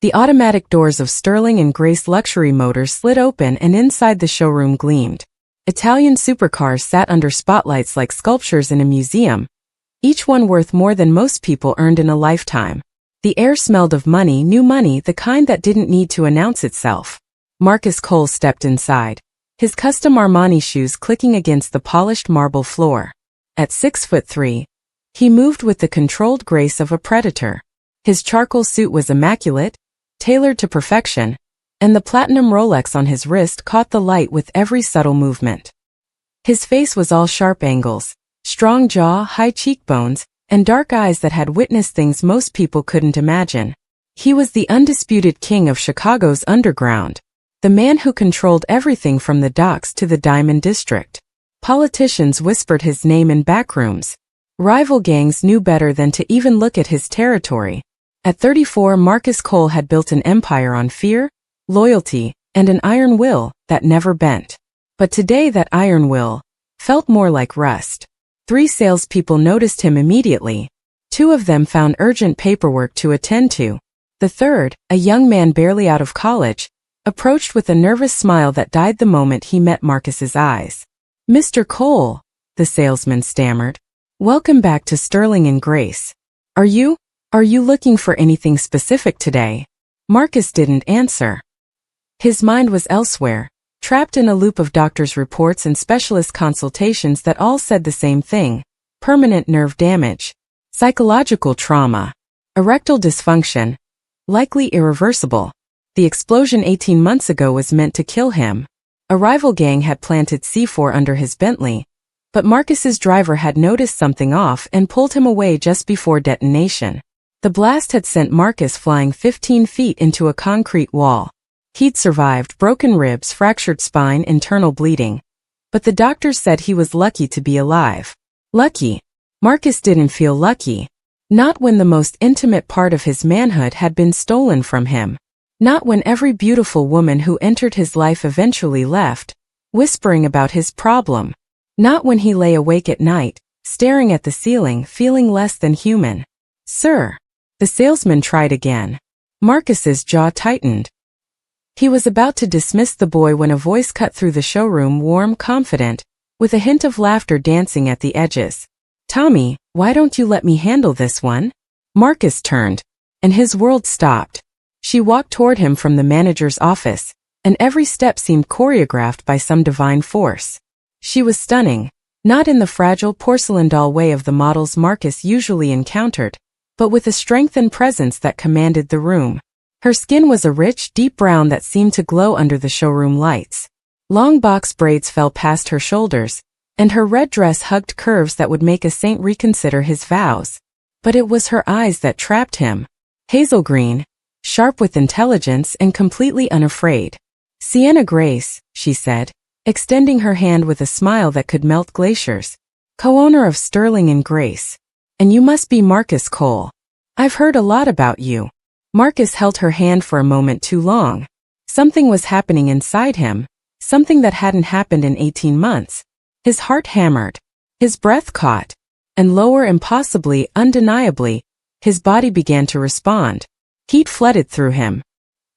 The automatic doors of Sterling and Grace luxury motors slid open and inside the showroom gleamed. Italian supercars sat under spotlights like sculptures in a museum, each one worth more than most people earned in a lifetime. The air smelled of money, new money, the kind that didn't need to announce itself. Marcus Cole stepped inside, his custom Armani shoes clicking against the polished marble floor. At 6'3", he moved with the controlled grace of a predator. His charcoal suit was immaculate, tailored to perfection, and the platinum Rolex on his wrist caught the light with every subtle movement. His face was all sharp angles, strong jaw, high cheekbones, and dark eyes that had witnessed things most people couldn't imagine. He was the undisputed king of Chicago's underground, the man who controlled everything from the docks to the Diamond District. Politicians whispered his name in backrooms. Rival gangs knew better than to even look at his territory. At 34, Marcus Cole had built an empire on fear, loyalty, and an iron will that never bent. But today that iron will felt more like rust. 3 salespeople noticed him immediately. 2 of them found urgent paperwork to attend to. The third, a young man barely out of college, approached with a nervous smile that died the moment he met Marcus's eyes. "Mr. Cole," the salesman stammered. "Welcome back to Sterling and Grace. Are you looking for anything specific today?" Marcus didn't answer. His mind was elsewhere, trapped in a loop of doctor's reports and specialist consultations that all said the same thing: permanent nerve damage, psychological trauma, erectile dysfunction, likely irreversible. The explosion 18 months ago was meant to kill him. A rival gang had planted C4 under his Bentley, but Marcus's driver had noticed something off and pulled him away just before detonation. The blast had sent Marcus flying 15 feet into a concrete wall. He'd survived broken ribs, fractured spine, internal bleeding. But the doctors said he was lucky to be alive. Lucky? Marcus didn't feel lucky. Not when the most intimate part of his manhood had been stolen from him. Not when every beautiful woman who entered his life eventually left, whispering about his problem. Not when he lay awake at night, staring at the ceiling, feeling less than human. "Sir." The salesman tried again. Marcus's jaw tightened. He was about to dismiss the boy when a voice cut through the showroom, warm, confident, with a hint of laughter dancing at the edges. "Tommy, why don't you let me handle this one?" Marcus turned, and his world stopped. She walked toward him from the manager's office, and every step seemed choreographed by some divine force. She was stunning, not in the fragile porcelain doll way of the models Marcus usually encountered, but with a strength and presence that commanded the room. Her skin was a rich, deep brown that seemed to glow under the showroom lights. Long box braids fell past her shoulders, and her red dress hugged curves that would make a saint reconsider his vows. But it was her eyes that trapped him. Hazel green, sharp with intelligence and completely unafraid. "Sienna Grace," she said, extending her hand with a smile that could melt glaciers. "Co-owner of Sterling and Grace. And you must be Marcus Cole. I've heard a lot about you." Marcus held her hand for a moment too long. Something was happening inside him, something that hadn't happened in 18 months. His heart hammered. His breath caught. And lower, impossibly, undeniably, his body began to respond. Heat flooded through him.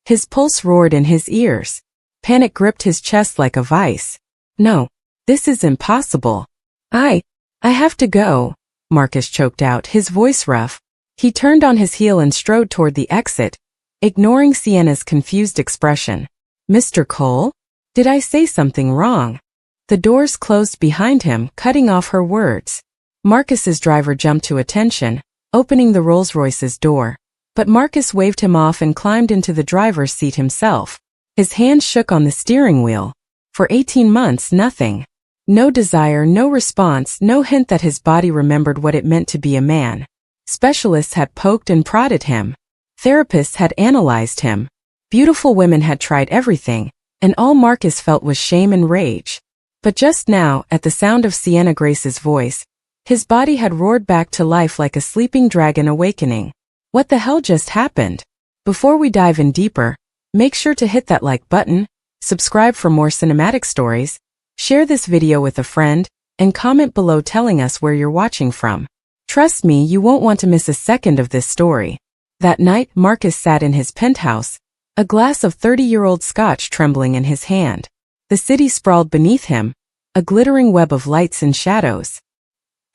His pulse roared in his ears. Panic gripped his chest like a vice. "No, this is impossible. I have to go," Marcus choked out, his voice rough. He turned on his heel and strode toward the exit, ignoring Sienna's confused expression. "Mr. Cole? Did I say something wrong?" The doors closed behind him, cutting off her words. Marcus's driver jumped to attention, opening the Rolls-Royce's door. But Marcus waved him off and climbed into the driver's seat himself. His hands shook on the steering wheel. For 18 months, nothing. No desire, no response, no hint that his body remembered what it meant to be a man. Specialists had poked and prodded him. Therapists had analyzed him. Beautiful women had tried everything, and all Marcus felt was shame and rage. But just now, at the sound of Sienna Grace's voice, his body had roared back to life like a sleeping dragon awakening. What the hell just happened? Before we dive in deeper, make sure to hit that like button, subscribe for more cinematic stories, share this video with a friend, and comment below telling us where you're watching from. Trust me, you won't want to miss a second of this story. That night, Marcus sat in his penthouse, a glass of 30-year-old scotch trembling in his hand. The city sprawled beneath him, a glittering web of lights and shadows.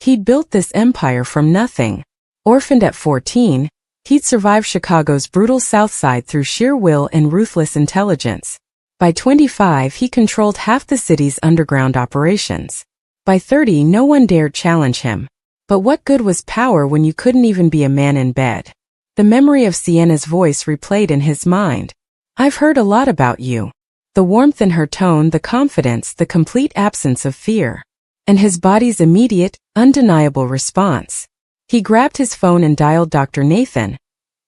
He'd built this empire from nothing. Orphaned at 14, he'd survived Chicago's brutal South Side through sheer will and ruthless intelligence. By 25, he controlled half the city's underground operations. By 30, no one dared challenge him. But what good was power when you couldn't even be a man in bed? The memory of Sienna's voice replayed in his mind. "I've heard a lot about you." The warmth in her tone, the confidence, the complete absence of fear. And his body's immediate, undeniable response. He grabbed his phone and dialed Dr. Nathan,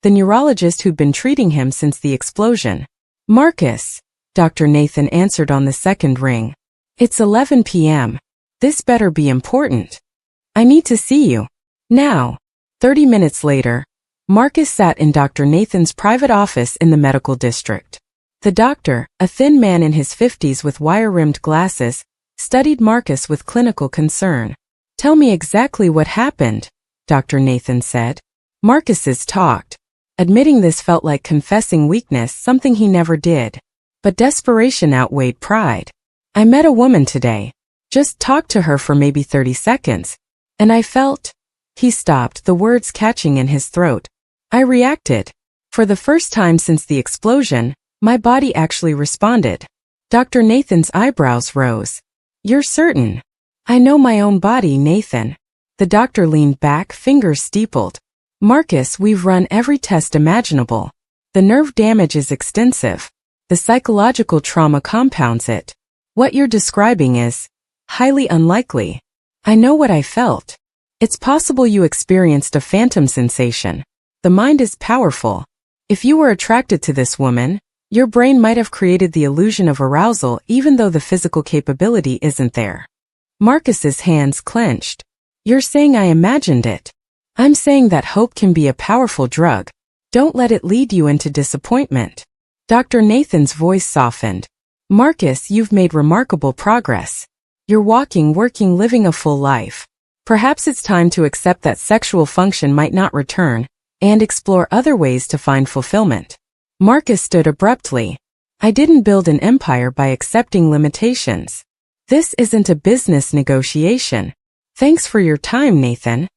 the neurologist who'd been treating him since the explosion. "Marcus," Dr. Nathan answered on the second ring. "It's 11 p.m. This better be important. I need to see you. Now." 30 minutes later, Marcus sat in Dr. Nathan's private office in the medical district. The doctor, a thin man in his 50s with wire-rimmed glasses, studied Marcus with clinical concern. "Tell me exactly what happened," Dr. Nathan said. Marcus's talked. Admitting this felt like confessing weakness, something he never did. But desperation outweighed pride. "I met a woman today. Just talked to her for maybe 30 seconds. And I felt..." He stopped, the words catching in his throat. "I reacted. For the first time since the explosion, my body actually responded." Dr. Nathan's eyebrows rose. "You're certain?" "I know my own body, Nathan." The doctor leaned back, fingers steepled. "Marcus, we've run every test imaginable. The nerve damage is extensive. The psychological trauma compounds it. What you're describing is highly unlikely. I know what I felt. It's possible you experienced a phantom sensation. The mind is powerful. If you were attracted to this woman, your brain might have created the illusion of arousal even though the physical capability isn't there." Marcus's hands clenched. "You're saying I imagined it?" "I'm saying that hope can be a powerful drug. Don't let it lead you into disappointment." Dr. Nathan's voice softened. "Marcus, you've made remarkable progress. You're walking, working, living a full life. Perhaps it's time to accept that sexual function might not return, and explore other ways to find fulfillment." Marcus stood abruptly. "I didn't build an empire by accepting limitations. This isn't a business negotiation. Thanks for your time, Nathan."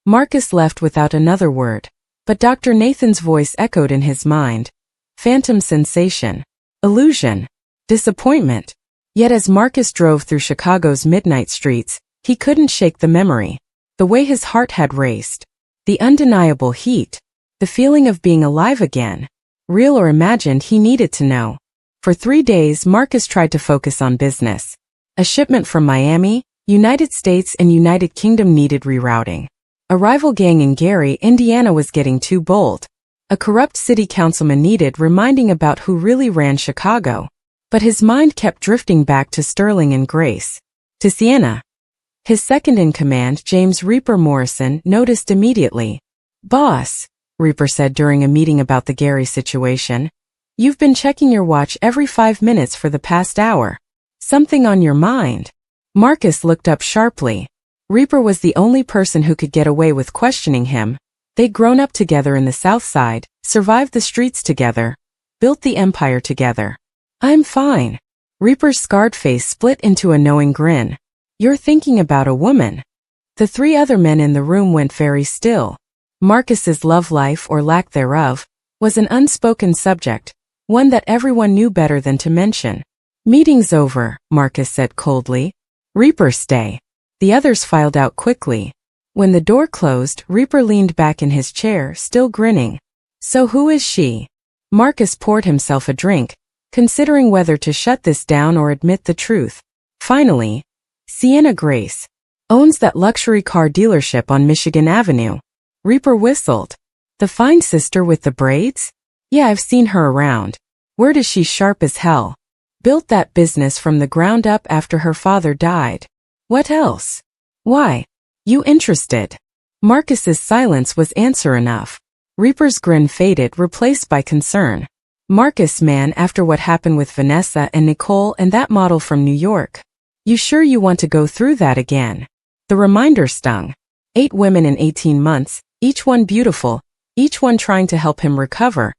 Marcus left without another word, but Dr. Nathan's voice echoed in his mind. Phantom sensation. Illusion. Disappointment. Yet as Marcus drove through Chicago's midnight streets, he couldn't shake the memory. The way his heart had raced. The undeniable heat. The feeling of being alive again. Real or imagined, he needed to know. For 3 days, Marcus tried to focus on business. A shipment from Miami, United States and United Kingdom needed rerouting. A rival gang in Gary, Indiana was getting too bold. A corrupt city councilman needed reminding about who really ran Chicago. But his mind kept drifting back to Sterling and Grace. To Sienna. His second-in-command, James Reaper Morrison, noticed immediately. "Boss," Reaper said during a meeting about the Gary situation, "you've been checking your watch every 5 minutes for the past hour. Something on your mind?" Marcus looked up sharply. Reaper was the only person who could get away with questioning him. They'd grown up together in the South Side, survived the streets together, built the empire together. "I'm fine." Reaper's scarred face split into a knowing grin. "You're thinking about a woman." The 3 other men in the room went very still. Marcus's love life, or lack thereof, was an unspoken subject, one that everyone knew better than to mention. "Meeting's over," Marcus said coldly. "Reaper, stay." The others filed out quickly. When the door closed, Reaper leaned back in his chair, still grinning. "So who is she?" Marcus poured himself a drink, considering whether to shut this down or admit the truth. Finally, "Sienna Grace. Owns that luxury car dealership on Michigan Avenue." Reaper whistled. "The fine sister with the braids? Yeah, I've seen her around. Word is she's sharp as hell. Built that business from the ground up after her father died. What else? Why? You interested?" Marcus's silence was answer enough. Reaper's grin faded, replaced by concern. "Marcus, man, after what happened with Vanessa and Nicole and that model from New York, you sure you want to go through that again?" The reminder stung. 8 women in 18 months, each one beautiful, each one trying to help him recover,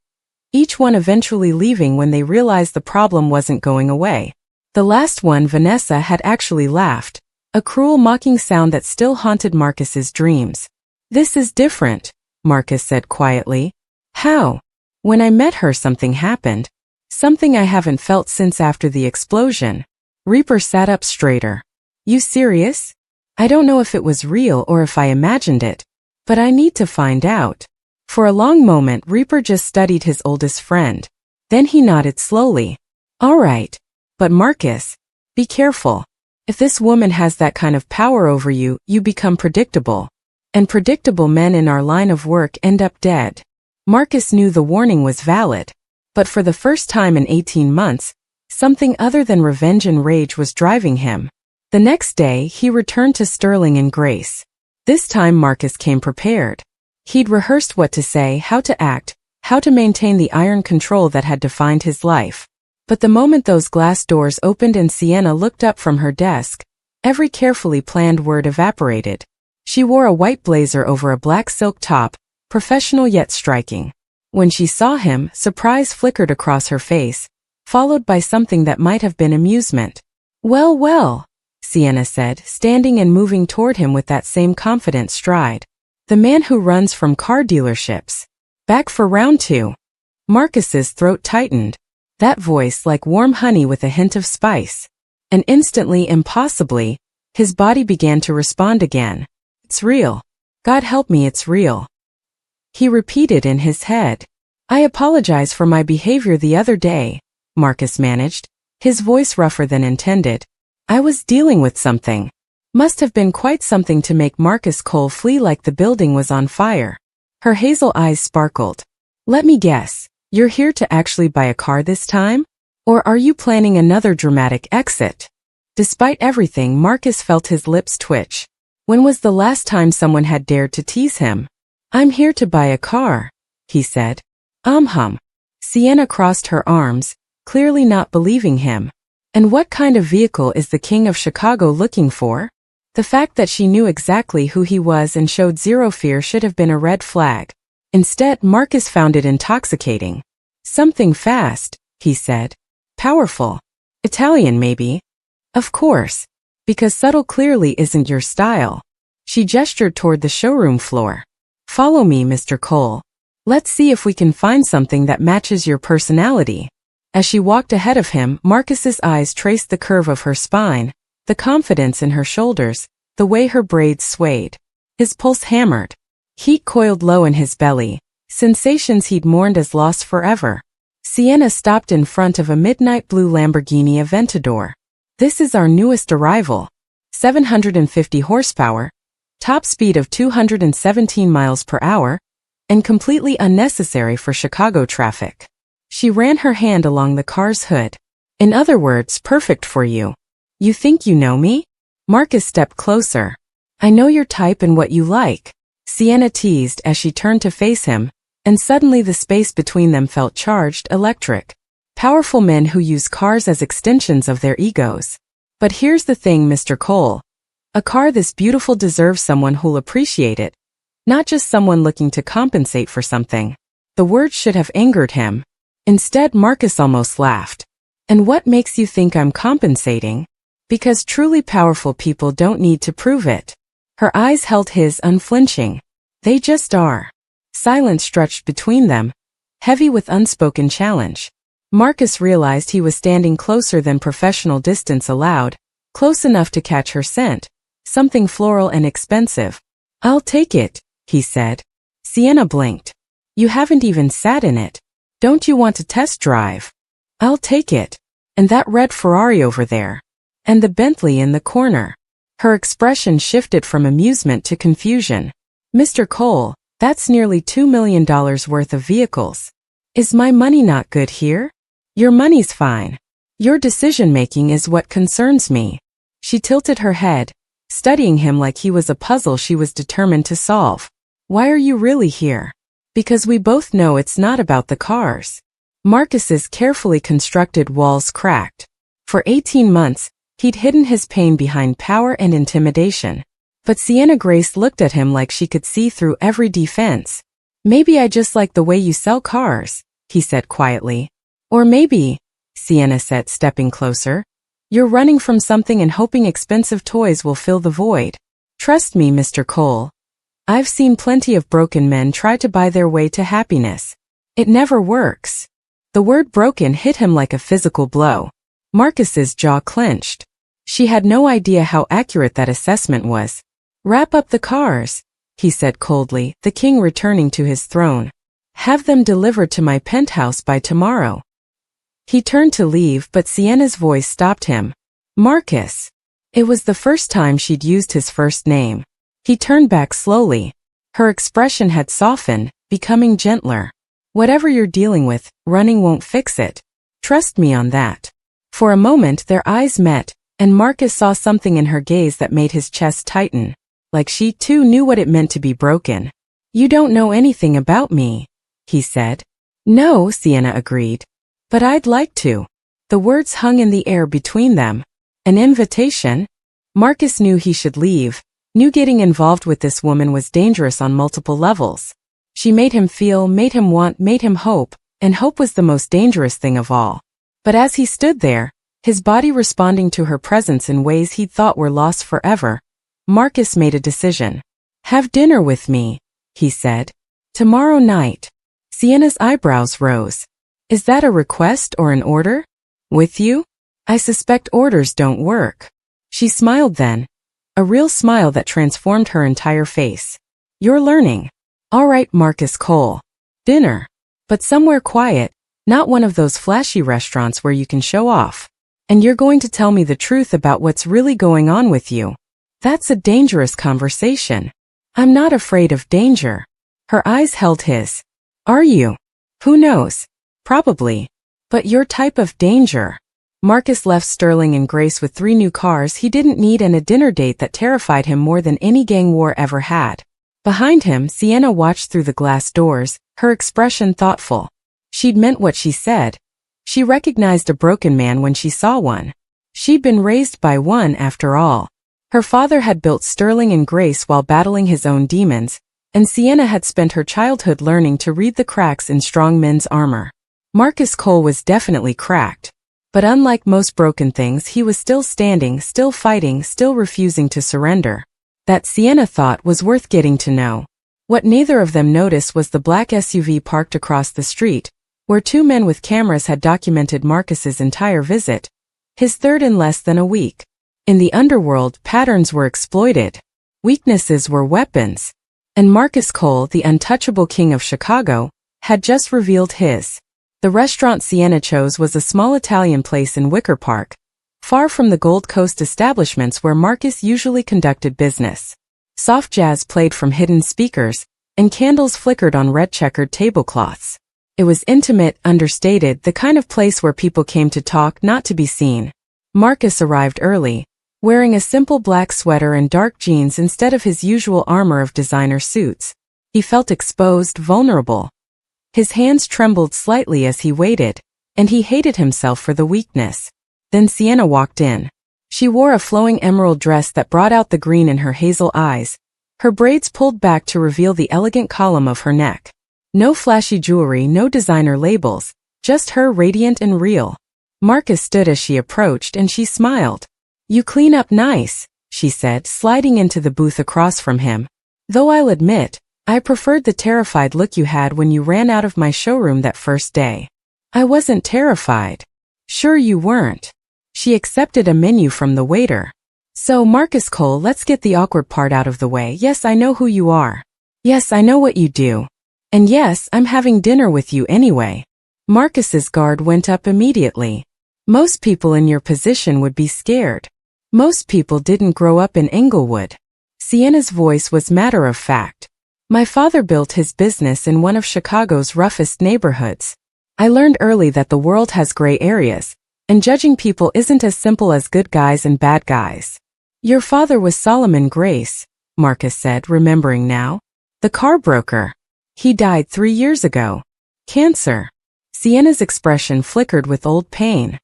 each one eventually leaving when they realized the problem wasn't going away. The last one, Vanessa, had actually laughed, a cruel mocking sound that still haunted Marcus's dreams. "This is different," Marcus said quietly. "How?" "When I met her, something happened. Something I haven't felt since after the explosion." Reaper sat up straighter. "You serious?" "I don't know if it was real or if I imagined it, but I need to find out." For a long moment, Reaper just studied his oldest friend. Then he nodded slowly. "All right. But Marcus, be careful. If this woman has that kind of power over you, you become predictable. And predictable men in our line of work end up dead." Marcus knew the warning was valid. But for the first time in 18 months, something other than revenge and rage was driving him. The next day, he returned to Sterling and Grace. This time Marcus came prepared. He'd rehearsed what to say, how to act, how to maintain the iron control that had defined his life. But the moment those glass doors opened and Sienna looked up from her desk, every carefully planned word evaporated. She wore a white blazer over a black silk top, professional yet striking. When she saw him, surprise flickered across her face, followed by something that might have been amusement. "Well, well," Sienna said, standing and moving toward him with that same confident stride. "The man who runs from car dealerships. Back for round 2. Marcus's throat tightened. That voice like warm honey with a hint of spice. And instantly, impossibly, his body began to respond again. "It's real. God help me, it's real." He repeated in his head. "I apologize for my behavior the other day," Marcus managed, his voice rougher than intended. "I was dealing with something." Must have been quite something to make Marcus Cole flee like the building was on fire. Her hazel eyes sparkled. "Let me guess. You're here to actually buy a car this time? Or are you planning another dramatic exit?" Despite everything, Marcus felt his lips twitch. When was the last time someone had dared to tease him? "I'm here to buy a car," he said. Hum. Sienna crossed her arms, clearly not believing him. "And what kind of vehicle is the King of Chicago looking for?" The fact that she knew exactly who he was and showed zero fear should have been a red flag. Instead, Marcus found it intoxicating. "Something fast," he said. "Powerful. Italian, maybe?" "Of course. Because subtle clearly isn't your style." She gestured toward the showroom floor. "Follow me, Mr. Cole. Let's see if we can find something that matches your personality." As she walked ahead of him, Marcus's eyes traced the curve of her spine, the confidence in her shoulders, the way her braids swayed. His pulse hammered. Heat coiled low in his belly, sensations he'd mourned as lost forever. Sienna stopped in front of a midnight blue Lamborghini Aventador. "This is our newest arrival. 750 horsepower, top speed of 217 miles per hour, and completely unnecessary for Chicago traffic." She ran her hand along the car's hood. "In other words, perfect for you. You think you know me?" Marcus stepped closer. "I know your type and what you like," Sienna teased as she turned to face him, and suddenly the space between them felt charged, electric. Powerful men who use cars as extensions of their egos. "But here's the thing, Mr. Cole. A car this beautiful deserves someone who'll appreciate it, not just someone looking to compensate for something." The words should have angered him. Instead, Marcus almost laughed. "And what makes you think I'm compensating?" "Because truly powerful people don't need to prove it." Her eyes held his, unflinching. "They just are." Silence stretched between them, heavy with unspoken challenge. Marcus realized he was standing closer than professional distance allowed, close enough to catch her scent, something floral and expensive. "I'll take it," he said. Sienna blinked. "You haven't even sat in it. Don't you want to test drive?" "I'll take it. And that red Ferrari over there. And the Bentley in the corner." Her expression shifted from amusement to confusion. "Mr. Cole, that's nearly $2 million worth of vehicles. Is my money not good here?" "Your money's fine. Your decision-making is what concerns me." She tilted her head, studying him like he was a puzzle she was determined to solve. "Why are you really here?" "Because we both know it's not about the cars." Marcus's carefully constructed walls cracked. For 18 months, he'd hidden his pain behind power and intimidation. But Sienna Grace looked at him like she could see through every defense. Maybe I just like the way you sell cars, he said quietly. Or maybe, Sienna said, stepping closer, you're running from something and hoping expensive toys will fill the void. Trust me, Mr. Cole. I've seen plenty of broken men try to buy their way to happiness. It never works. The word broken hit him like a physical blow. Marcus's jaw clenched. She had no idea how accurate that assessment was. Wrap up the cars, he said coldly, the king returning to his throne. Have them delivered to my penthouse by tomorrow. He turned to leave, but Sienna's voice stopped him. Marcus. It was the first time she'd used his first name. He turned back slowly. Her expression had softened, becoming gentler. Whatever you're dealing with, running won't fix it. Trust me on that. For a moment their eyes met, and Marcus saw something in her gaze that made his chest tighten, like she too knew what it meant to be broken. You don't know anything about me, he said. No, Sienna agreed. But I'd like to. The words hung in the air between them. An invitation? Marcus knew he should leave, knew getting involved with this woman was dangerous on multiple levels. She made him feel, made him want, made him hope, and hope was the most dangerous thing of all. But as he stood there, his body responding to her presence in ways he'd thought were lost forever, Marcus made a decision. Have dinner with me, he said. Tomorrow night. Sienna's eyebrows rose. Is that a request or an order? With you? I suspect orders don't work. She smiled then. A real smile that transformed her entire face. You're learning. All right, Marcus Cole. Dinner. But somewhere quiet, not one of those flashy restaurants where you can show off. And you're going to tell me the truth about what's really going on with you. That's a dangerous conversation. I'm not afraid of danger. Her eyes held his. Are you? Who knows? Probably. But your type of danger. Marcus left Sterling and Grace with 3 new cars he didn't need and a dinner date that terrified him more than any gang war ever had. Behind him, Sienna watched through the glass doors, her expression thoughtful. She'd meant what she said. She recognized a broken man when she saw one. She'd been raised by one after all. Her father had built Sterling and Grace while battling his own demons, and Sienna had spent her childhood learning to read the cracks in strong men's armor. Marcus Cole was definitely cracked. But unlike most broken things, he was still standing, still fighting, still refusing to surrender. That Sienna thought was worth getting to know. What neither of them noticed was the black SUV parked across the street, where 2 men with cameras had documented Marcus's entire visit, his third in less than a week. In the underworld, patterns were exploited. Weaknesses were weapons. And Marcus Cole, the untouchable king of Chicago, had just revealed his. The restaurant Sienna chose was a small Italian place in Wicker Park, far from the Gold Coast establishments where Marcus usually conducted business. Soft jazz played from hidden speakers, and candles flickered on red-checkered tablecloths. It was intimate, understated, the kind of place where people came to talk, not to be seen. Marcus arrived early, wearing a simple black sweater and dark jeans instead of his usual armor of designer suits. He felt exposed, vulnerable. His hands trembled slightly as he waited, and he hated himself for the weakness. Then Sienna walked in. She wore a flowing emerald dress that brought out the green in her hazel eyes, her braids pulled back to reveal the elegant column of her neck. No flashy jewelry, no designer labels, just her radiant and real. Marcus stood as she approached and she smiled. You clean up nice, she said, sliding into the booth across from him. Though I'll admit, I preferred the terrified look you had when you ran out of my showroom that first day. I wasn't terrified. Sure you weren't. She accepted a menu from the waiter. So Marcus Cole, let's get the awkward part out of the way. Yes, I know who you are. Yes, I know what you do. And yes, I'm having dinner with you anyway. Marcus's guard went up immediately. Most people in your position would be scared. Most people didn't grow up in Englewood. Sienna's voice was matter of fact. My father built his business in one of Chicago's roughest neighborhoods. I learned early that the world has gray areas, and judging people isn't as simple as good guys and bad guys. Your father was Solomon Grace, Marcus said, remembering now. The car broker. He died 3 years ago. Cancer. Sienna's expression flickered with old pain.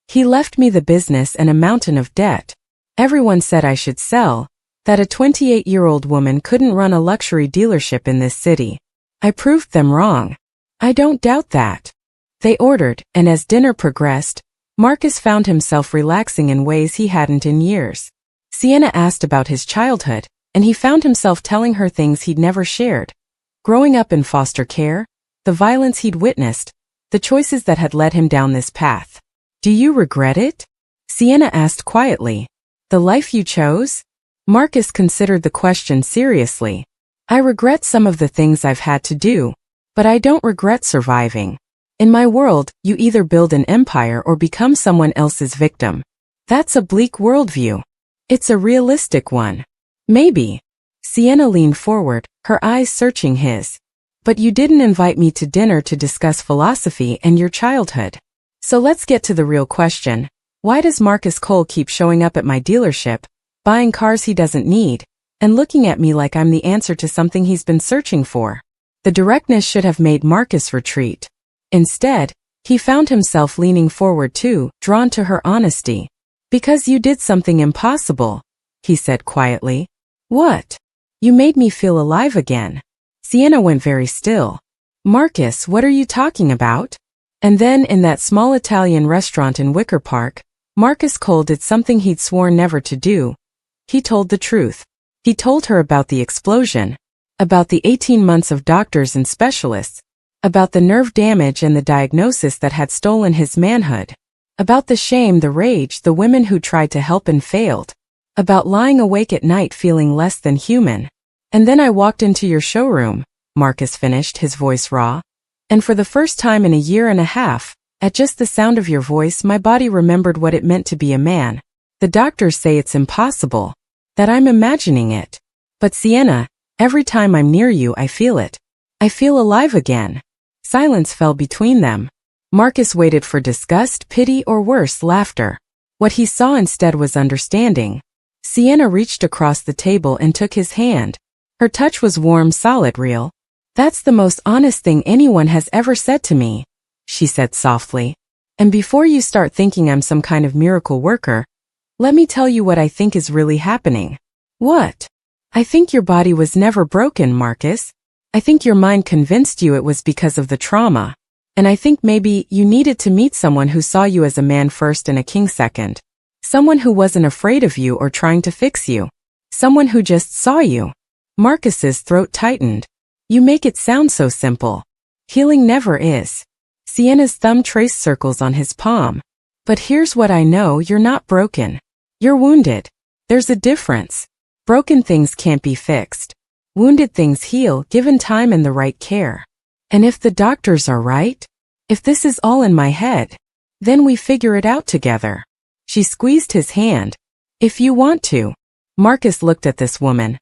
He left me the business and a mountain of debt. Everyone said I should sell, that a 28-year-old woman couldn't run a luxury dealership in this city. I proved them wrong. I don't doubt that. They ordered, and as dinner progressed, Marcus found himself relaxing in ways he hadn't in years. Sienna asked about his childhood, and he found himself telling her things he'd never shared. Growing up in foster care, the violence he'd witnessed, the choices that had led him down this path. Do you regret it? Sienna asked quietly. The life you chose? Marcus considered the question seriously. I regret some of the things I've had to do, but I don't regret surviving. In my world, you either build an empire or become someone else's victim. That's a bleak worldview. It's a realistic one. Maybe. Sienna leaned forward, her eyes searching his. But you didn't invite me to dinner to discuss philosophy and your childhood. So let's get to the real question. Why does Marcus Cole keep showing up at my dealership, buying cars he doesn't need, and looking at me like I'm the answer to something he's been searching for? The directness should have made Marcus retreat. Instead, he found himself leaning forward too, drawn to her honesty. Because you did something impossible, he said quietly. What? You made me feel alive again. Sienna went very still. Marcus, what are you talking about? And then in that small Italian restaurant in Wicker Park, Marcus Cole did something he'd sworn never to do. He told the truth. He told her about the explosion, about the 18 months of doctors and specialists, about the nerve damage and the diagnosis that had stolen his manhood, about the shame, the rage, the women who tried to help and failed, about lying awake at night feeling less than human. And then I walked into your showroom, Marcus finished, his voice raw. And for the first time in a year and a half, at just the sound of your voice, my body remembered what it meant to be a man. The doctors say it's impossible, that I'm imagining it. But Sienna, every time I'm near you, I feel it. I feel alive again. Silence fell between them. Marcus waited for disgust, pity, or worse, laughter. What he saw instead was understanding. Sienna reached across the table and took his hand. Her touch was warm, solid, real. That's the most honest thing anyone has ever said to me, she said softly. And before you start thinking I'm some kind of miracle worker, let me tell you what I think is really happening. What? I think your body was never broken, Marcus. I think your mind convinced you it was because of the trauma. And I think maybe you needed to meet someone who saw you as a man first and a king second. Someone who wasn't afraid of you or trying to fix you. Someone who just saw you. Marcus's throat tightened. You make it sound so simple. Healing never is. Sienna's thumb traced circles on his palm. But here's what I know, you're not broken. You're wounded. There's a difference. Broken things can't be fixed. Wounded things heal, given time and the right care. And if the doctors are right, if this is all in my head, then we figure it out together. She squeezed his hand. If you want to. Marcus looked at this woman.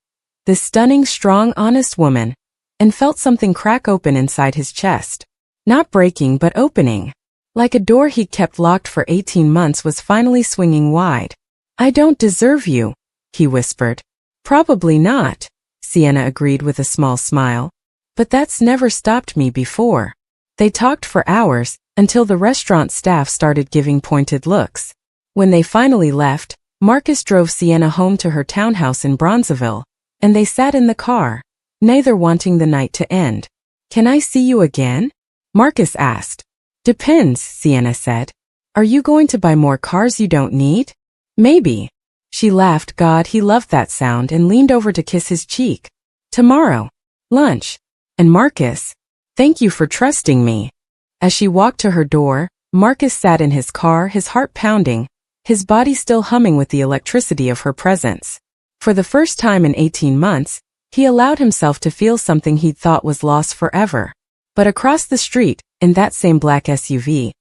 This stunning, strong, honest woman, and felt something crack open inside his chest. Not breaking but opening. Like a door he'd kept locked for 18 months was finally swinging wide. I don't deserve you, he whispered. Probably not, Sienna agreed with a small smile. But that's never stopped me before. They talked for hours, until the restaurant staff started giving pointed looks. When they finally left, Marcus drove Sienna home to her townhouse in Bronzeville, and they sat in the car, neither wanting the night to end. Can I see you again? Marcus asked. Depends, Sienna said. Are you going to buy more cars you don't need? Maybe. She laughed. God, he loved that sound and leaned over to kiss his cheek. Tomorrow. Lunch. And Marcus, thank you for trusting me. As she walked to her door, Marcus sat in his car, his heart pounding, his body still humming with the electricity of her presence. For the first time in 18 months, he allowed himself to feel something he'd thought was lost forever. But across the street, in that same black SUV,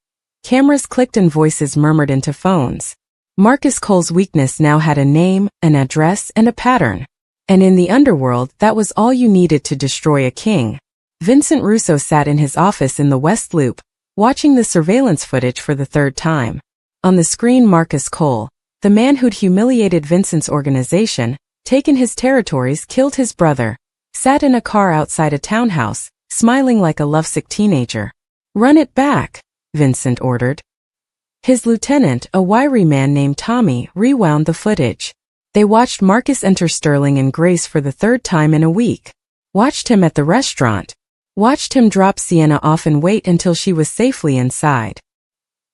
cameras clicked and voices murmured into phones. Marcus Cole's weakness now had a name, an address, and a pattern. And in the underworld, that was all you needed to destroy a king. Vincent Russo sat in his office in the West Loop, watching the surveillance footage for the third time. On the screen, Marcus Cole, the man who'd humiliated Vincent's organization, taken his territories, killed his brother, sat in a car outside a townhouse, smiling like a lovesick teenager. Run it back, Vincent ordered. His lieutenant, a wiry man named Tommy, rewound the footage. They watched Marcus enter Sterling and Grace for the third time in a week. Watched him at the restaurant. watched him drop Sienna off and wait until she was safely inside.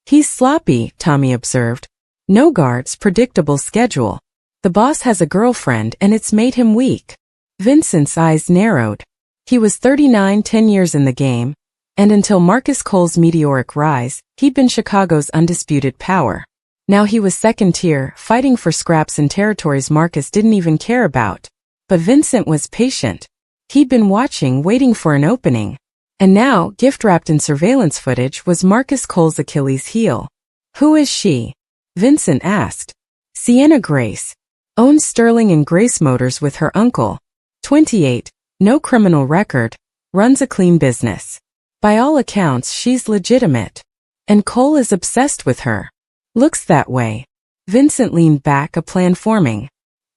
He's sloppy, Tommy observed. No guards, predictable schedule. The boss has a girlfriend and it's made him weak. Vincent's eyes narrowed. He was 39, 10 years in the game, and until Marcus Cole's meteoric rise, he'd been Chicago's undisputed power. Now he was second tier, fighting for scraps in territories Marcus didn't even care about. But Vincent was patient. He'd been watching, waiting for an opening. And now, gift-wrapped in surveillance footage, was Marcus Cole's Achilles heel. Who is she? Vincent asked. Sienna Grace. Owns Sterling and Grace Motors with her uncle. 28, no criminal record, runs a clean business. By all accounts, she's legitimate. And Cole is obsessed with her. Looks that way. Vincent leaned back, a plan forming.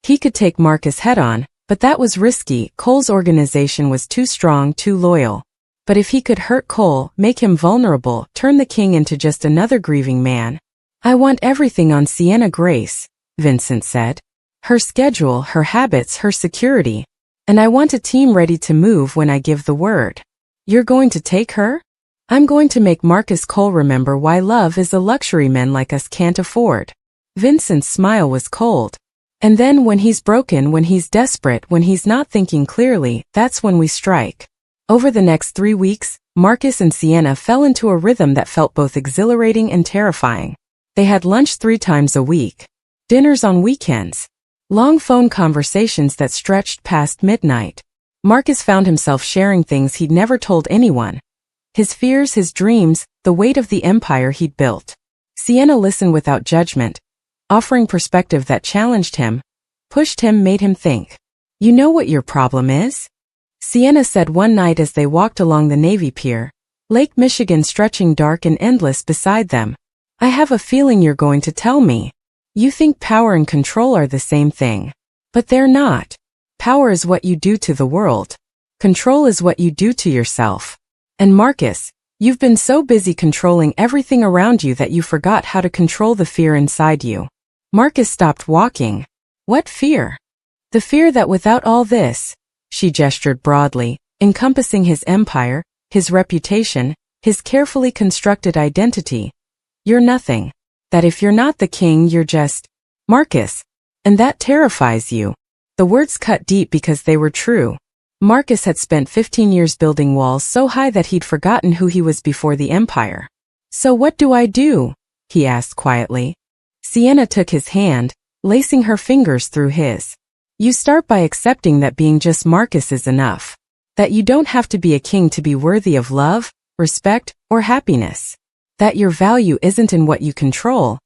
He could take Marcus head-on, but that was risky. Cole's organization was too strong, too loyal. But if he could hurt Cole, make him vulnerable, turn the king into just another grieving man. I want everything on Sienna Grace, Vincent said. Her schedule, her habits, her security. And I want a team ready to move when I give the word. You're going to take her? I'm going to make Marcus Cole remember why love is a luxury men like us can't afford. Vincent's smile was cold. And then when he's broken, when he's desperate, when he's not thinking clearly, that's when we strike. Over the next 3 weeks, Marcus and Sienna fell into a rhythm that felt both exhilarating and terrifying. They had lunch 3 times a week. Dinners on weekends. Long phone conversations that stretched past midnight. Marcus found himself sharing things he'd never told anyone. His fears, his dreams, the weight of the empire he'd built. Sienna listened without judgment, offering perspective that challenged him, pushed him, made him think. You know what your problem is? Sienna said one night as they walked along the Navy Pier, Lake Michigan stretching dark and endless beside them. I have a feeling you're going to tell me. You think power and control are the same thing. But they're not. Power is what you do to the world. Control is what you do to yourself. And Marcus, you've been so busy controlling everything around you that you forgot how to control the fear inside you. Marcus stopped walking. What fear? The fear that without all this, she gestured broadly, encompassing his empire, his reputation, his carefully constructed identity. You're nothing. That if you're not the king, you're just Marcus. And that terrifies you. The words cut deep because they were true. Marcus had spent 15 years building walls so high that he'd forgotten who he was before the empire. So what do I do? He asked quietly. Sienna took his hand, lacing her fingers through his. You start by accepting that being just Marcus is enough. That you don't have to be a king to be worthy of love, respect, or happiness. That your value isn't in what you control,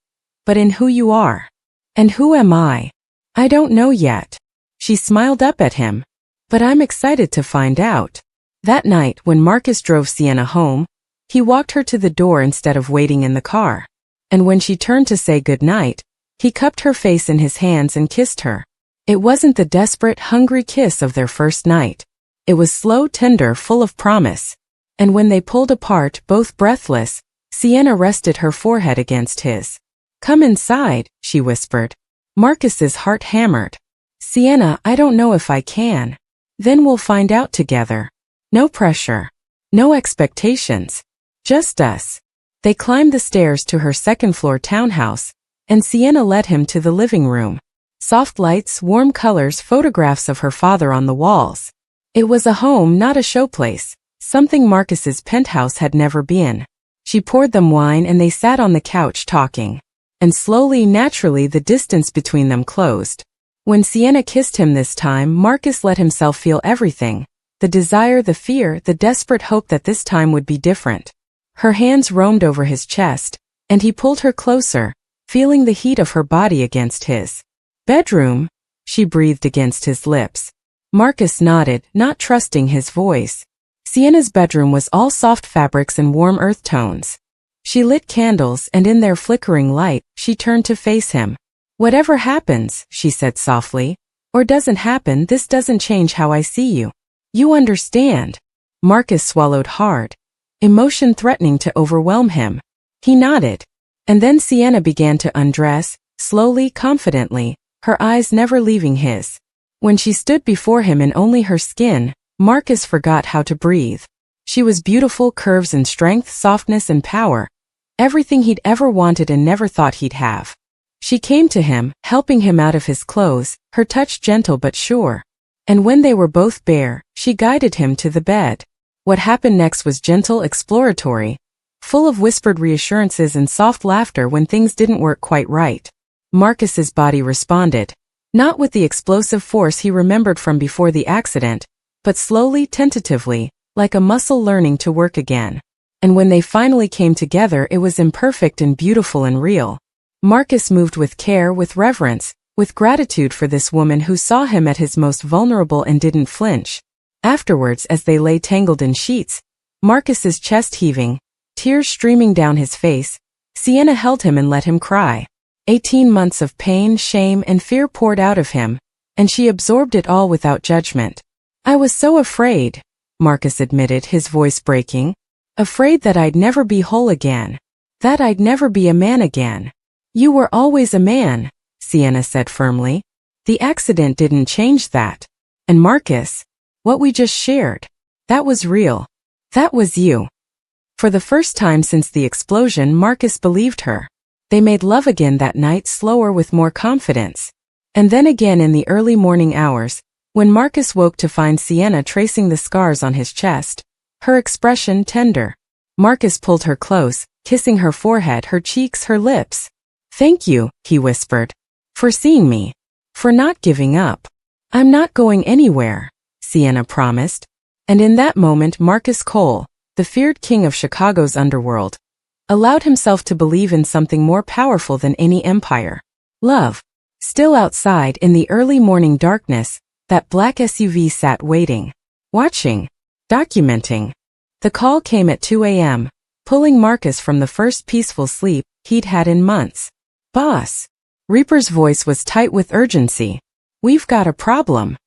but in who you are. And who am I? I don't know yet. She smiled up at him. But I'm excited to find out. That night, when Marcus drove Sienna home, he walked her to the door instead of waiting in the car. And when she turned to say goodnight, he cupped her face in his hands and kissed her. It wasn't the desperate, hungry kiss of their first night. It was slow, tender, full of promise. And when they pulled apart, both breathless, Sienna rested her forehead against his. Come inside, she whispered. Marcus's heart hammered. Sienna, I don't know if I can. Then we'll find out together. No pressure. No expectations. Just us. They climbed the stairs to her second-floor townhouse, and Sienna led him to the living room. Soft lights, warm colors, photographs of her father on the walls. It was a home, not a showplace, something Marcus's penthouse had never been. She poured them wine and they sat on the couch talking. And slowly, naturally, the distance between them closed. When Sienna kissed him this time, Marcus let himself feel everything. The desire, the fear, the desperate hope that this time would be different. Her hands roamed over his chest, and he pulled her closer, feeling the heat of her body against his. Bedroom? She breathed against his lips. Marcus nodded, not trusting his voice. Sienna's bedroom was all soft fabrics and warm earth tones. She lit candles, and in their flickering light, she turned to face him. Whatever happens, she said softly, or doesn't happen, this doesn't change how I see you. You understand. Marcus swallowed hard, emotion threatening to overwhelm him. He nodded. And then Sienna began to undress, slowly, confidently, her eyes never leaving his. When she stood before him in only her skin, Marcus forgot how to breathe. She was beautiful, curves and strength, softness and power. Everything he'd ever wanted and never thought he'd have. She came to him, helping him out of his clothes, her touch gentle but sure. And when they were both bare, she guided him to the bed. What happened next was gentle, exploratory, full of whispered reassurances and soft laughter when things didn't work quite right. Marcus's body responded. Not with the explosive force he remembered from before the accident, but slowly, tentatively, like a muscle learning to work again. And when they finally came together, it was imperfect and beautiful and real. Marcus moved with care, with reverence, with gratitude for this woman who saw him at his most vulnerable and didn't flinch. Afterwards, as they lay tangled in sheets, Marcus's chest heaving, tears streaming down his face, Sienna held him and let him cry. 18 months of pain, shame, and fear poured out of him, and she absorbed it all without judgment. I was so afraid, Marcus admitted, his voice breaking. Afraid that I'd never be whole again. That I'd never be a man again. You were always a man, Sienna said firmly. The accident didn't change that. And Marcus, what we just shared, that was real. That was you. For the first time since the explosion, Marcus believed her. They made love again that night, slower, with more confidence. And then again in the early morning hours, when Marcus woke to find Sienna tracing the scars on his chest, her expression tender. Marcus pulled her close, kissing her forehead, her cheeks, her lips. Thank you, he whispered, for seeing me, for not giving up. I'm not going anywhere, Sienna promised. And in that moment, Marcus Cole, the feared king of Chicago's underworld, allowed himself to believe in something more powerful than any empire. Love. Still outside in the early morning darkness, that black SUV sat waiting, watching, documenting. The call came at 2 a.m., pulling Marcus from the first peaceful sleep he'd had in months. Boss. Reaper's voice was tight with urgency. We've got a problem.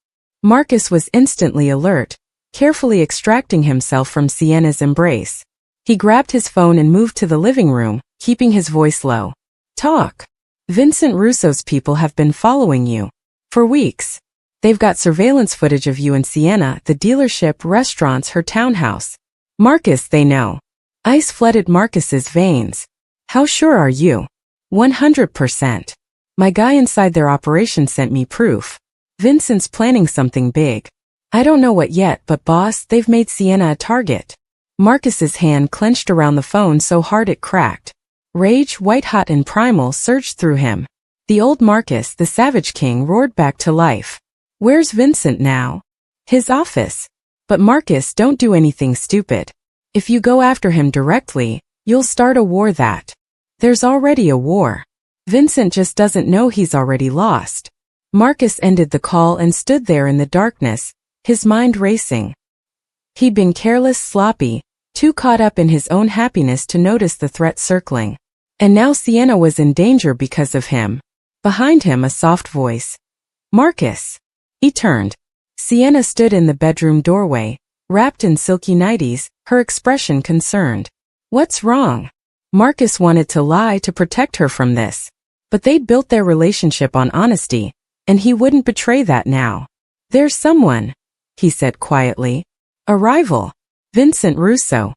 Marcus was instantly alert, carefully extracting himself from Sienna's embrace. He grabbed his phone and moved to the living room, keeping his voice low. Talk. Vincent Russo's people have been following you. For weeks. They've got surveillance footage of you and Sienna, the dealership, restaurants, her townhouse. Marcus, they know. Ice flooded Marcus's veins. How sure are you? 100%. My guy inside their operation sent me proof. Vincent's planning something big. I don't know what yet, but boss, they've made Sienna a target. Marcus's hand clenched around the phone so hard it cracked. Rage, white-hot and primal, surged through him. The old Marcus, the Savage King, roared back to life. Where's Vincent now? His office. But Marcus, don't do anything stupid. If you go after him directly, you'll start a war that. There's already a war. Vincent just doesn't know he's already lost. Marcus ended the call and stood there in the darkness, his mind racing. He'd been careless, sloppy, too caught up in his own happiness to notice the threat circling. And now Sienna was in danger because of him. Behind him, a soft voice. Marcus. He turned. Sienna stood in the bedroom doorway, wrapped in silky nighties, her expression concerned. What's wrong? Marcus wanted to lie to protect her from this. But they'd built their relationship on honesty, and he wouldn't betray that now. There's someone, he said quietly. A rival. Vincent Russo.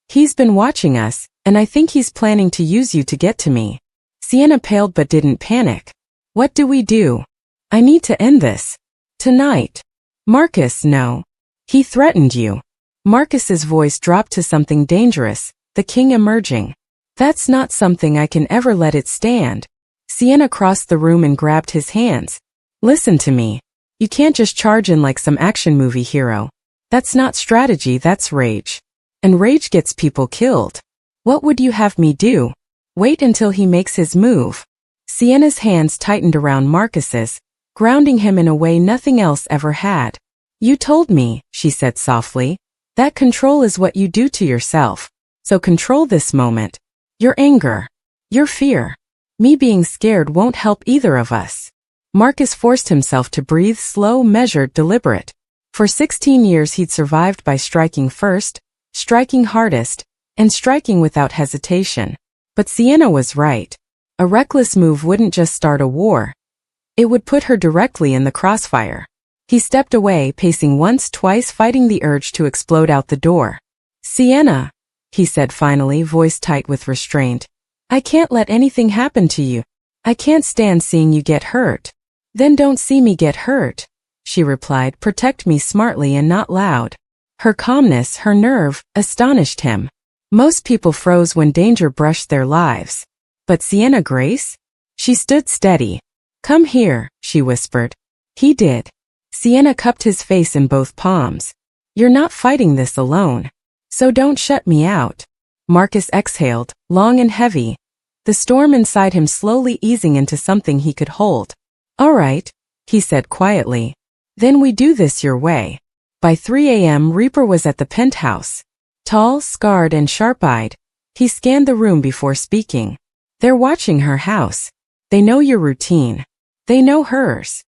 He's been watching us, and I think he's planning to use you to get to me. Sienna paled but didn't panic. What do we do? I need to end this. Tonight. Marcus, no. He threatened you. Marcus's voice dropped to something dangerous, the king emerging. That's not something I can ever let it stand. Sienna crossed the room and grabbed his hands. Listen to me. You can't just charge in like some action movie hero. That's not strategy, that's rage. And rage gets people killed. What would you have me do? Wait until he makes his move. Sienna's hands tightened around Marcus's, grounding him in a way nothing else ever had. You told me, she said softly, that control is what you do to yourself. So control this moment. Your anger. Your fear. Me being scared won't help either of us. Marcus forced himself to breathe, slow, measured, deliberate. For 16 years he'd survived by striking first, striking hardest, and striking without hesitation. But Sienna was right. A reckless move wouldn't just start a war. It would put her directly in the crossfire. He stepped away, pacing once, twice, fighting the urge to explode out the door. Sienna, he said finally, voice tight with restraint. I can't let anything happen to you. I can't stand seeing you get hurt. Then don't see me get hurt, she replied. Protect me smartly and not loud. Her calmness, her nerve, astonished him. Most people froze when danger brushed their lives. But Sienna Grace? She stood steady. Come here, she whispered. He did. Sienna cupped his face in both palms. You're not fighting this alone. So don't shut me out. Marcus exhaled, long and heavy. The storm inside him slowly easing into something he could hold. All right, he said quietly. Then we do this your way. By 3 a.m. Reaper was at the penthouse. Tall, scarred, and sharp-eyed. He scanned the room before speaking. They're watching her house. They know your routine. They know hers.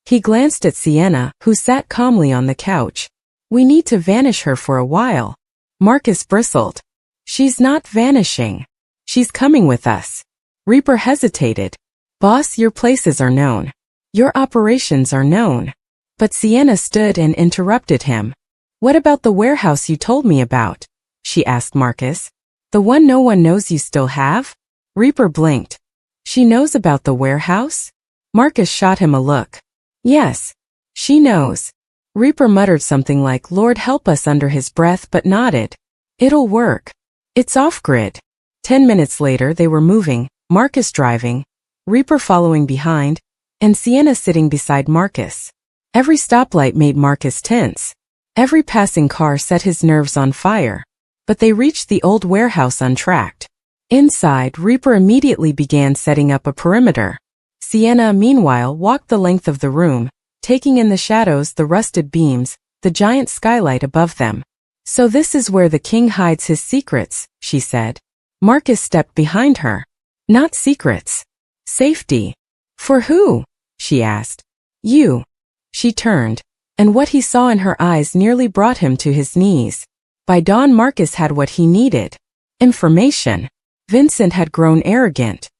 He glanced at Sienna, who sat calmly on the couch. We need to vanish her for a while. Marcus bristled. She's not vanishing. She's coming with us. Reaper hesitated. Boss, your places are known. Your operations are known. But Sienna stood and interrupted him. What about the warehouse you told me about? She asked Marcus. The one no one knows you still have? Reaper blinked. She knows about the warehouse? Marcus shot him a look. Yes. She knows. Reaper muttered something like Lord help us under his breath but nodded. It'll work. It's off-grid. 10 minutes later they were moving, Marcus driving, Reaper following behind, and Sienna sitting beside Marcus. Every stoplight made Marcus tense. Every passing car set his nerves on fire. But they reached the old warehouse untracked. Inside, Reaper immediately began setting up a perimeter. Sienna, meanwhile, walked the length of the room, taking in the shadows, the rusted beams, the giant skylight above them. So this is where the king hides his secrets, she said. Marcus stepped behind her. Not secrets. Safety. For who? She asked. You. She turned, and what he saw in her eyes nearly brought him to his knees. By dawn Marcus had what he needed. Information. Vincent had grown arrogant.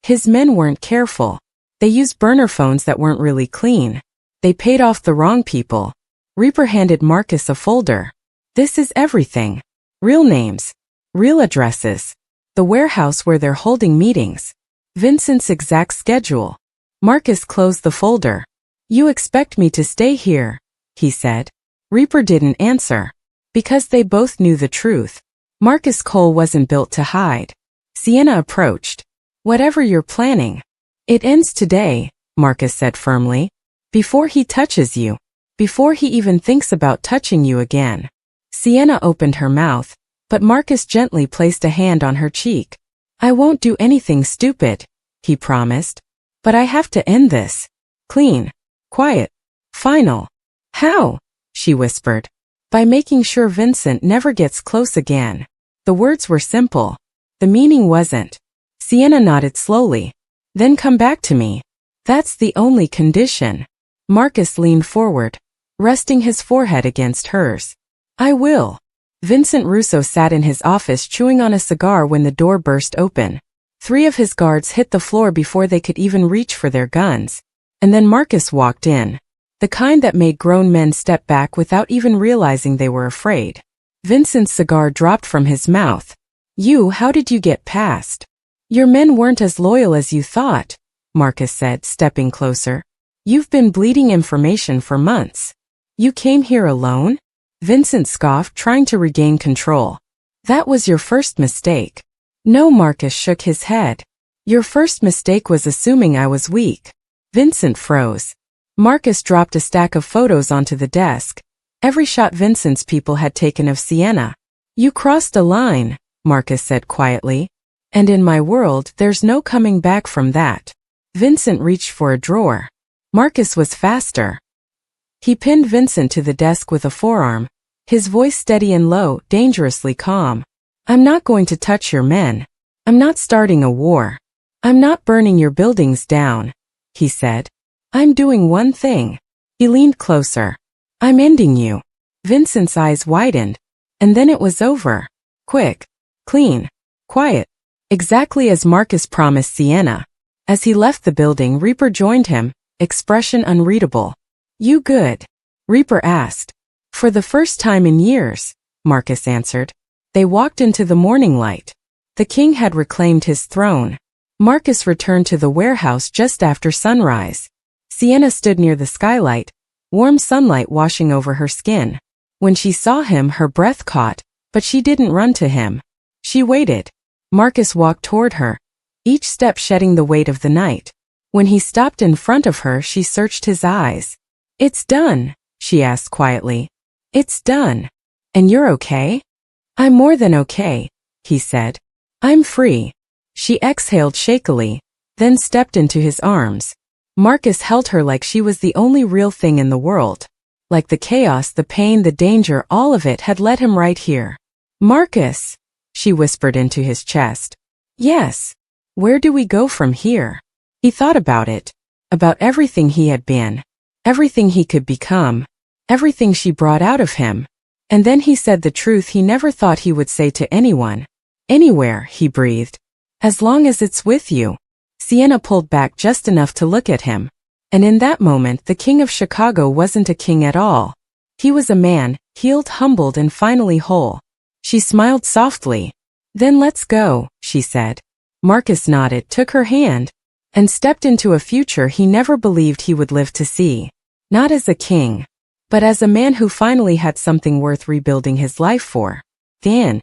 His men weren't careful. They used burner phones that weren't really clean. They paid off the wrong people. Reaper handed Marcus a folder. This is everything. Real names. Real addresses. The warehouse where they're holding meetings. Vincent's exact schedule. Marcus closed the folder. You expect me to stay here, he said. Reaper didn't answer. Because they both knew the truth. Marcus Cole wasn't built to hide. Sienna approached. Whatever you're planning. It ends today, Marcus said firmly. Before he touches you. Before he even thinks about touching you again. Sienna opened her mouth, but Marcus gently placed a hand on her cheek. I won't do anything stupid, he promised. But I have to end this. Clean. Quiet. Final. How? She whispered. By making sure Vincent never gets close again. The words were simple. The meaning wasn't. Sienna nodded slowly. Then come back to me. That's the only condition. Marcus leaned forward, resting his forehead against hers. I will. Vincent Russo sat in his office chewing on a cigar when the door burst open. 3 of his guards hit the floor before they could even reach for their guns. And then Marcus walked in. The kind that made grown men step back without even realizing they were afraid. Vincent's cigar dropped from his mouth. How did you get past? Your men weren't as loyal as you thought, Marcus said, stepping closer. You've been bleeding information for months. You came here alone? Vincent scoffed, trying to regain control. That was your first mistake. No, Marcus shook his head. Your first mistake was assuming I was weak. Vincent froze. Marcus dropped a stack of photos onto the desk. Every shot Vincent's people had taken of Sienna. You crossed a line, Marcus said quietly. And in my world, there's no coming back from that. Vincent reached for a drawer. Marcus was faster. He pinned Vincent to the desk with a forearm, his voice steady and low, dangerously calm. I'm not going to touch your men. I'm not starting a war. I'm not burning your buildings down, he said. I'm doing one thing. He leaned closer. I'm ending you. Vincent's eyes widened. And then it was over. Quick. Clean. Quiet. Exactly as Marcus promised Sienna. As he left the building, Reaper joined him, expression unreadable. You good? Reaper asked. For the first time in years. Marcus answered. They walked into the morning light. The king had reclaimed his throne. Marcus returned to the warehouse just after sunrise. Sienna stood near the skylight, warm sunlight washing over her skin. When she saw him, her breath caught, but she didn't run to him. She waited. Marcus walked toward her, each step shedding the weight of the night. When he stopped in front of her, she searched his eyes. "It's done," she asked quietly. "It's done. And you're okay?" "I'm more than okay," he said. "I'm free." She exhaled shakily, then stepped into his arms. Marcus held her like she was the only real thing in the world. Like the chaos, the pain, the danger, all of it had led him right here. "Marcus," she whispered into his chest. "Yes. Where do we go from here?" He thought about it. About everything he had been. Everything he could become. Everything she brought out of him. And then he said the truth he never thought he would say to anyone. "Anywhere," he breathed. "As long as it's with you." Sienna pulled back just enough to look at him. And in that moment, the king of Chicago wasn't a king at all. He was a man, healed, humbled, and finally whole. She smiled softly. "Then let's go," she said. Marcus nodded, took her hand, and stepped into a future he never believed he would live to see. Not as a king, but as a man who finally had something worth rebuilding his life for. The end.